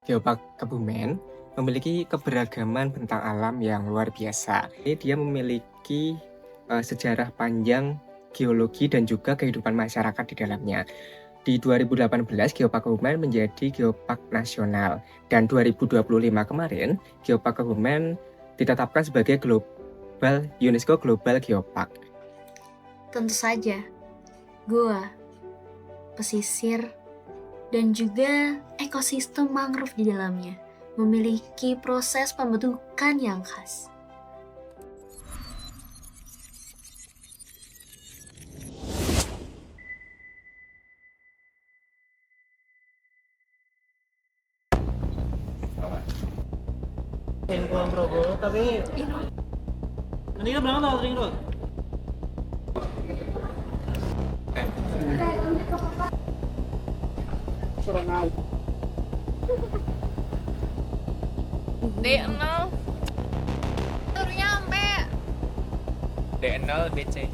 Geopark Kebumen memiliki keberagaman bentang alam yang luar biasa. Dia memiliki sejarah panjang geologi dan juga kehidupan masyarakat di dalamnya. Di 2018, Geopark Kebumen menjadi Geopark Nasional, dan 2025 kemarin, Geopark Kebumen ditetapkan sebagai UNESCO Global Geopark. Tentu saja, gua, pesisir, dan juga ekosistem mangrove di dalamnya memiliki proses pembentukan yang khas. Pengen pulang Progo, tapi nanti kita berangkat tanggal ring road. D0 baru nyampe. D0 BC.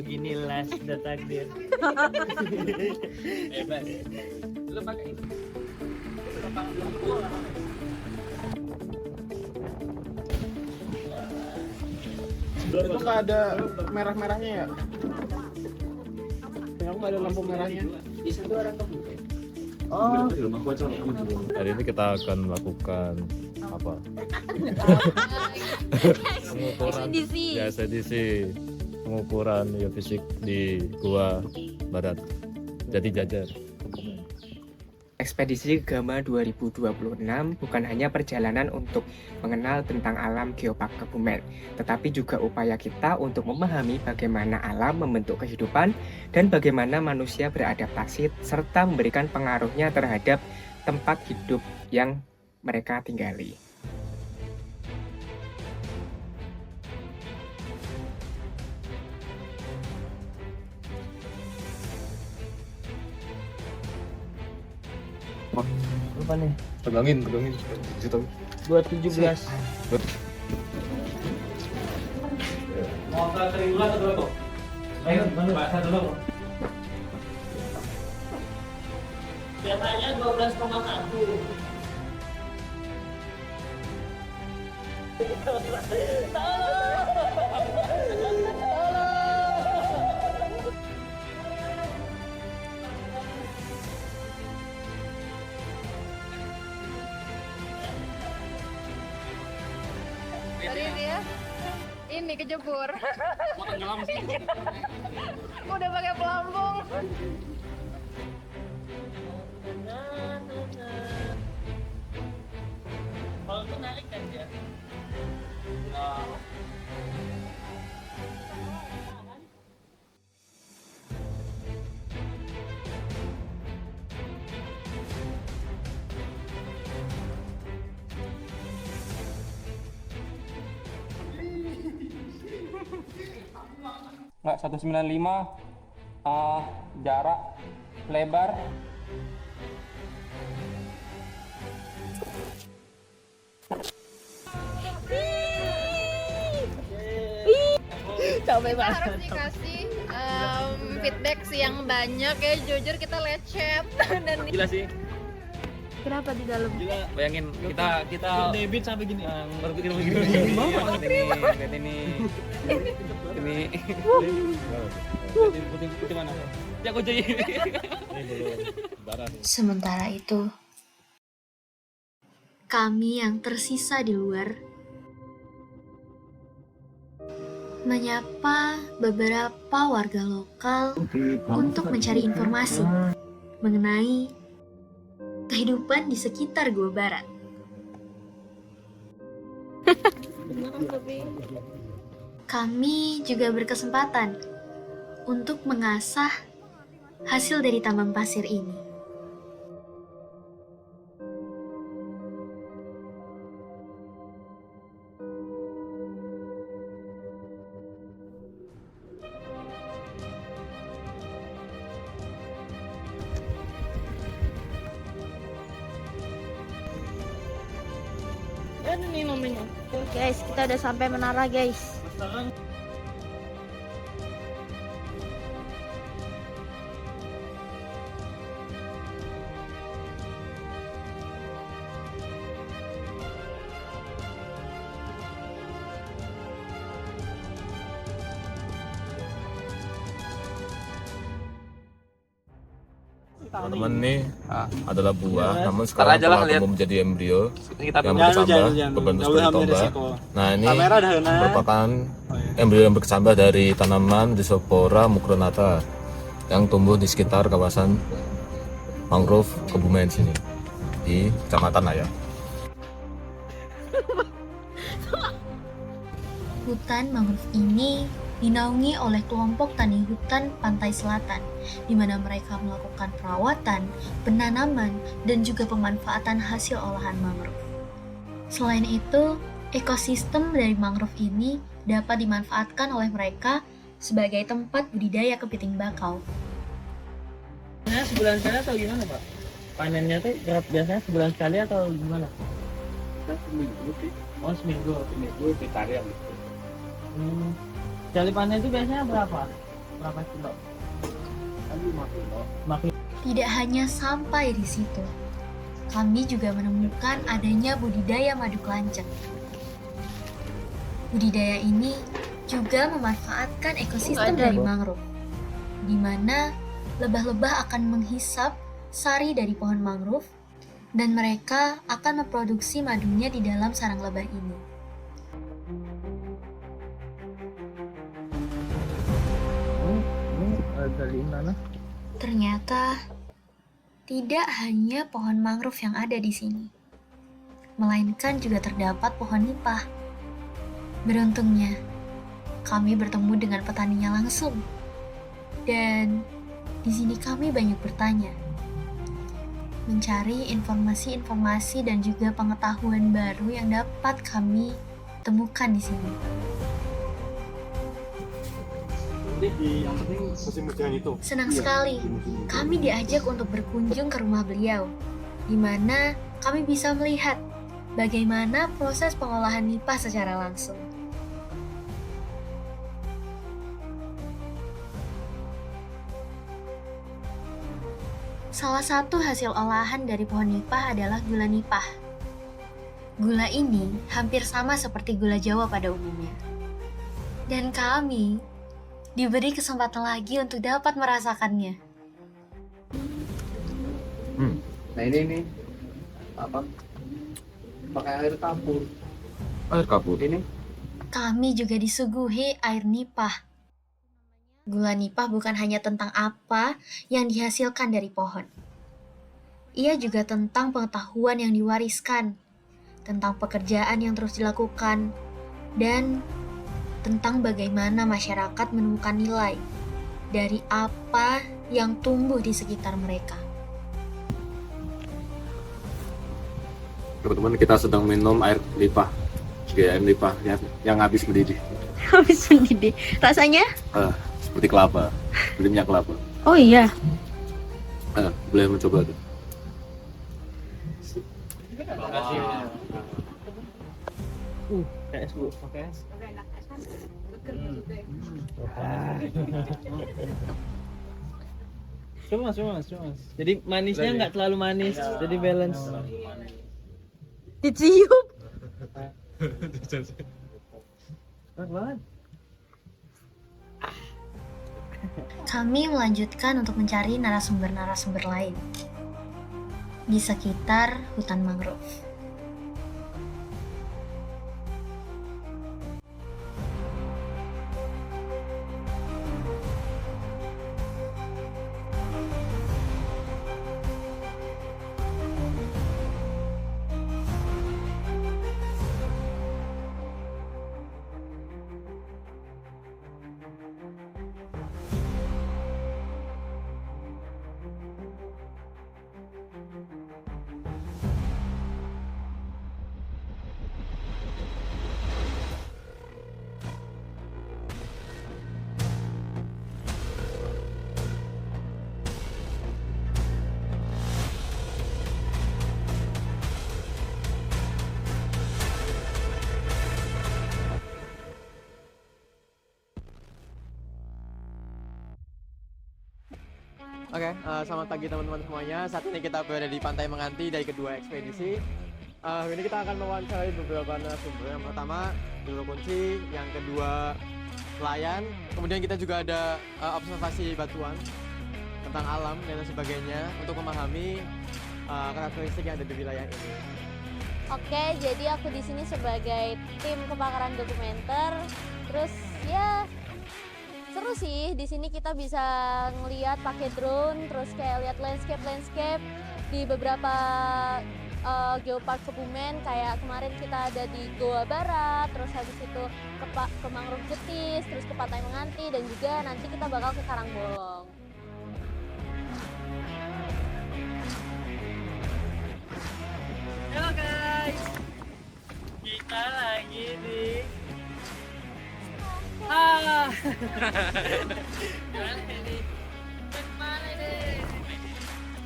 Gini last the takdir. Bebas. Lu pakai ini. Itu nggak ada merah-merahnya ya? Yang nggak ada lampu merahnya. Hari ini kita akan melakukan apa? Pengukuran ya SDC, pengukuran geofisik di Gua Barat, Jati Jajar. Ekspedisi Gama 2026 bukan hanya perjalanan untuk mengenal tentang alam Geopark Kebumen, tetapi juga upaya kita untuk memahami bagaimana alam membentuk kehidupan dan bagaimana manusia beradaptasi serta memberikan pengaruhnya terhadap tempat hidup yang mereka tinggali. Apa nih? Pegangin. Situ. Buat 17. Mau ke ring road atau dulu? Ayo, bahasa dulu. Biasanya 12,1. Tadi dia ini kejebur. Udah pakai pelampung. Kalau itu naik kan ya? Enggak 195 jarak lebar Capek banget. Kita harus dikasih feedback sih yang banyak ya, jujur kita lecet dan gila sih. kenapa di dalam? Gila, bayangin kita Debit sampai gini. berpikir begini. Lihat ini. Putih mana? Ya kok jadi. Sementara itu, kami yang tersisa di luar menyapa beberapa warga lokal untuk mencari informasi mengenai kehidupan di sekitar Gua Barat. Kami juga berkesempatan untuk mengasah hasil dari tambang pasir ini. Ada nih namanya. Guys, kita udah sampai menara guys. Teman ini adalah buah, namun sekarang aja lah, telah lihat. tumbuh menjadi embrio Kita yang Jangan, berkesambah, jangan. berbentuk Jauh seperti ambil tombak. resiko. Nah ini Kamera dah nah. merupakan embrio yang berkesambah dari tanaman Rhizophora mucronata yang tumbuh di sekitar kawasan mangrove Kebumen sini di Kecamatan Ayah. Hutan mangrove ini dinaungi oleh kelompok tani hutan pantai selatan, di mana mereka melakukan perawatan, penanaman, dan juga pemanfaatan hasil olahan mangrove. Selain itu, ekosistem dari mangrove ini dapat dimanfaatkan oleh mereka sebagai tempat budidaya kepiting bakau. Biasanya sebulan sekali atau gimana, Pak? Panennya tuh biasanya sebulan sekali atau gimana? Seminggu sih. Oh, seminggu. Seminggu ditarian. Sekali panen itu biasanya berapa? Berapa kilo? Kan 5 kilo. Tidak hanya sampai di situ, kami juga menemukan adanya budidaya madu kelanceng. Budidaya ini juga memanfaatkan ekosistem dari mangrove, di mana lebah-lebah akan menghisap sari dari pohon mangrove dan mereka akan memproduksi madunya di dalam sarang lebah ini. Dari mana? Ternyata tidak hanya pohon mangrove yang ada di sini, melainkan juga terdapat pohon nipah. Beruntungnya, kami bertemu dengan petaninya langsung. Dan di sini kami banyak bertanya, mencari informasi-informasi dan juga pengetahuan baru yang dapat kami temukan di sini. Yang penting musim hujan itu. Senang sekali, kami diajak untuk berkunjung ke rumah beliau, di mana kami bisa melihat bagaimana proses pengolahan nipah secara langsung. Salah satu hasil olahan dari pohon nipah adalah gula nipah. Gula ini hampir sama seperti gula Jawa pada umumnya. Dan kami diberi kesempatan lagi untuk dapat merasakannya. Nah ini nih apa? Pakai air kapur. Air kapur. Ini Kami juga disuguhi air nipah. Gula nipah bukan hanya tentang apa yang dihasilkan dari pohon. Ia juga tentang pengetahuan yang diwariskan, tentang pekerjaan yang terus dilakukan, dan tentang bagaimana masyarakat menemukan nilai dari apa yang tumbuh di sekitar mereka. Teman-teman, kita sedang minum air limpah, air limpah yang habis mendidih, Habis mendidih. Rasanya? seperti kelapa, seperti minyak kelapa. Oh iya. Boleh mencoba tuh. PS Bu, oke. Cuma. Jadi manisnya nggak terlalu manis, jadi balance. Dicium. Enak banget. Kami melanjutkan untuk mencari narasumber-narasumber lain di sekitar hutan mangrove. Selamat pagi teman-teman semuanya. Saat ini kita berada di Pantai Menganti dari kedua ekspedisi. Hari ini kita akan mewawancarai beberapa narasumber. Yang pertama, Juru Kunci, yang kedua, nelayan. Kemudian kita juga ada observasi batuan tentang alam dan sebagainya untuk memahami karakteristik yang ada di wilayah ini. Oke, jadi aku di sini sebagai tim kebakaran dokumenter. Terus ya seru sih, di sini kita bisa ngelihat pakai drone, terus kayak lihat landscape di beberapa geopark Kebumen. Kayak kemarin kita ada di Goa Barat, terus habis itu ke Mangrove Jetis, terus ke Pantai Menganti, dan juga nanti kita bakal ke Karangbolong. Halo guys, kita lagi di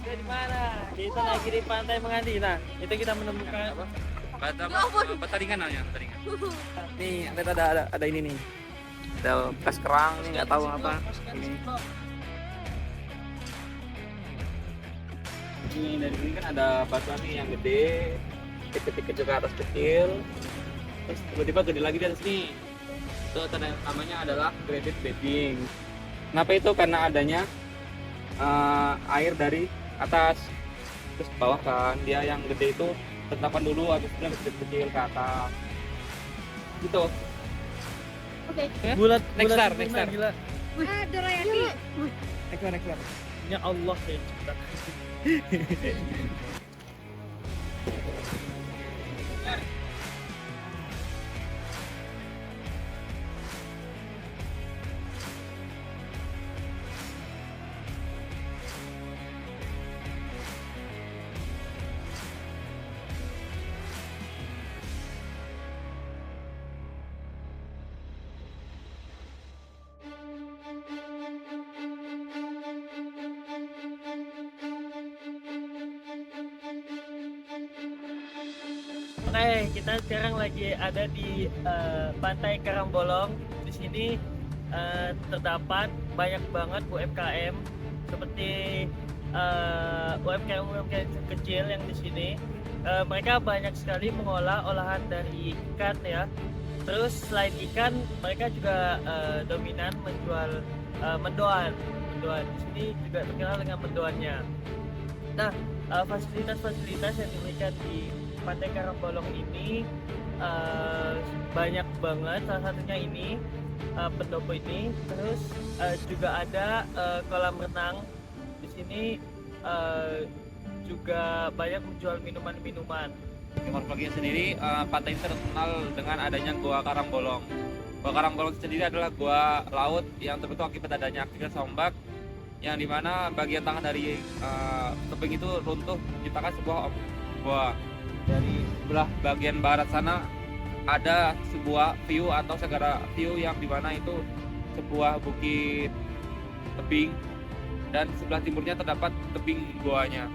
di mana? Kita lagi di Pantai Menganti. Nah, itu kita menemukan bata ringan namanya, bata ringan. Nih, ada ini nih. Ada bekas kerang, nih nggak tahu apa. Ini dari sini kan ada batuan nih yang gede, kecil-kecil ke atas kecil. Terus tiba-tiba gede lagi di atas nih. Itu namanya adalah graded bedding. Kenapa itu? Karena adanya air dari atas terus ke bawah kan. Dia yang gede itu tetapan dulu, habis itu yang kecil ke atas. Gitu. Oke. bulat. Next star. Gila. Dorayaki. Next star. Ya Allah ya cinta. Oke, kita sekarang lagi ada di Pantai Karangbolong. Di sini terdapat banyak banget UMKM seperti UMKM kecil yang di sini. Mereka banyak sekali mengolah olahan dari ikan ya. Terus selain ikan, mereka juga dominan menjual mendoan. Di sini juga terkenal dengan mendoannya. Nah, fasilitas-fasilitas yang diberikan di Pantai Karangbolong ini banyak banget. Salah satunya ini pendopo ini. Terus juga ada kolam renang. Di sini juga banyak menjual minuman-minuman. Morfologinya sendiri, pantai ini terkenal dengan adanya Gua Karangbolong. Gua Karangbolong sendiri adalah gua laut yang terbentuk akibat adanya aktivitas ombak, yang dimana bagian tengah dari tebing itu runtuh, menciptakan sebuah gua. Dari sebelah bagian barat sana ada sebuah view atau segara view yang dimana itu sebuah bukit tebing, dan sebelah timurnya terdapat tebing goanya.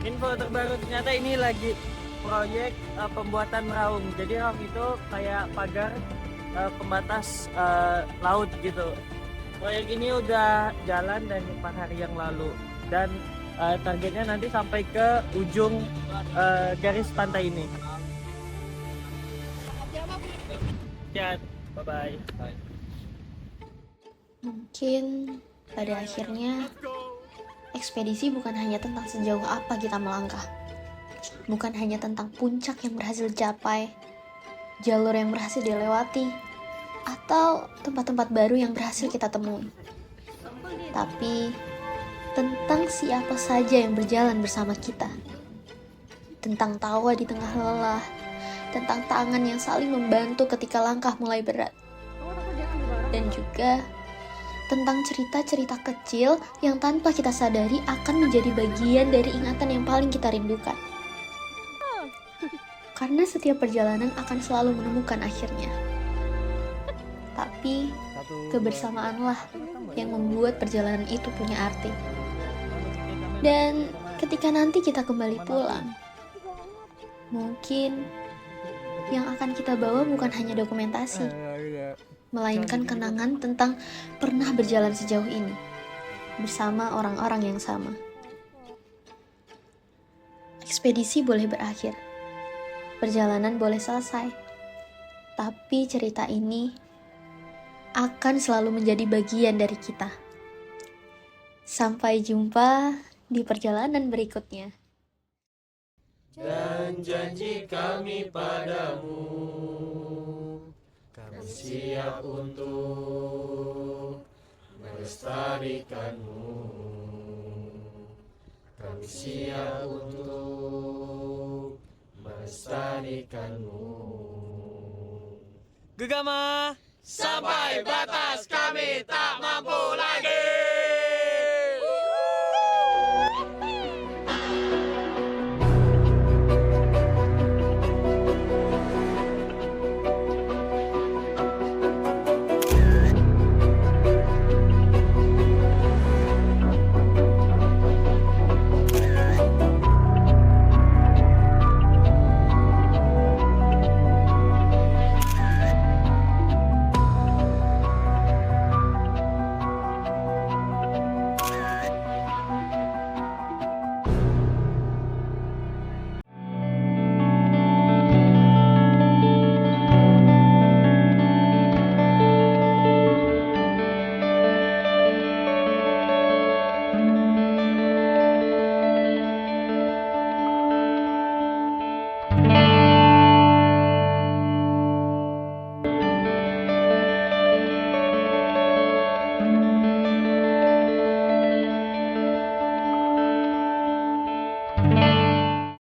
Info terbaru, ternyata ini lagi proyek pembuatan raung. Jadi raung itu kayak pagar pembatas laut gitu. Proyek ini udah jalan dari 4 hari yang lalu, dan targetnya nanti sampai ke ujung garis pantai ini. Ya, bye-bye. Mungkin pada akhirnya ekspedisi bukan hanya tentang sejauh apa kita melangkah. Bukan hanya tentang puncak yang berhasil dicapai, jalur yang berhasil dilewati, atau tempat-tempat baru yang berhasil kita temui. Tapi tentang siapa saja yang berjalan bersama kita. Tentang tawa di tengah lelah, tentang tangan yang saling membantu ketika langkah mulai berat. Dan juga tentang cerita-cerita kecil yang tanpa kita sadari akan menjadi bagian dari ingatan yang paling kita rindukan. Karena setiap perjalanan akan selalu menemukan akhirnya. Tapi kebersamaanlah yang membuat perjalanan itu punya arti. Dan ketika nanti kita kembali pulang, mungkin yang akan kita bawa bukan hanya dokumentasi, melainkan kenangan tentang pernah berjalan sejauh ini. bersama orang-orang yang sama. Ekspedisi boleh berakhir, perjalanan boleh selesai, tapi cerita ini akan selalu menjadi bagian dari kita. Sampai jumpa di perjalanan berikutnya. Dan janji kami padamu, kami siap untuk melestarikanmu. Kami siap untuk melestarikanmu. Gegama Sampai batas kami tak mampu lagi.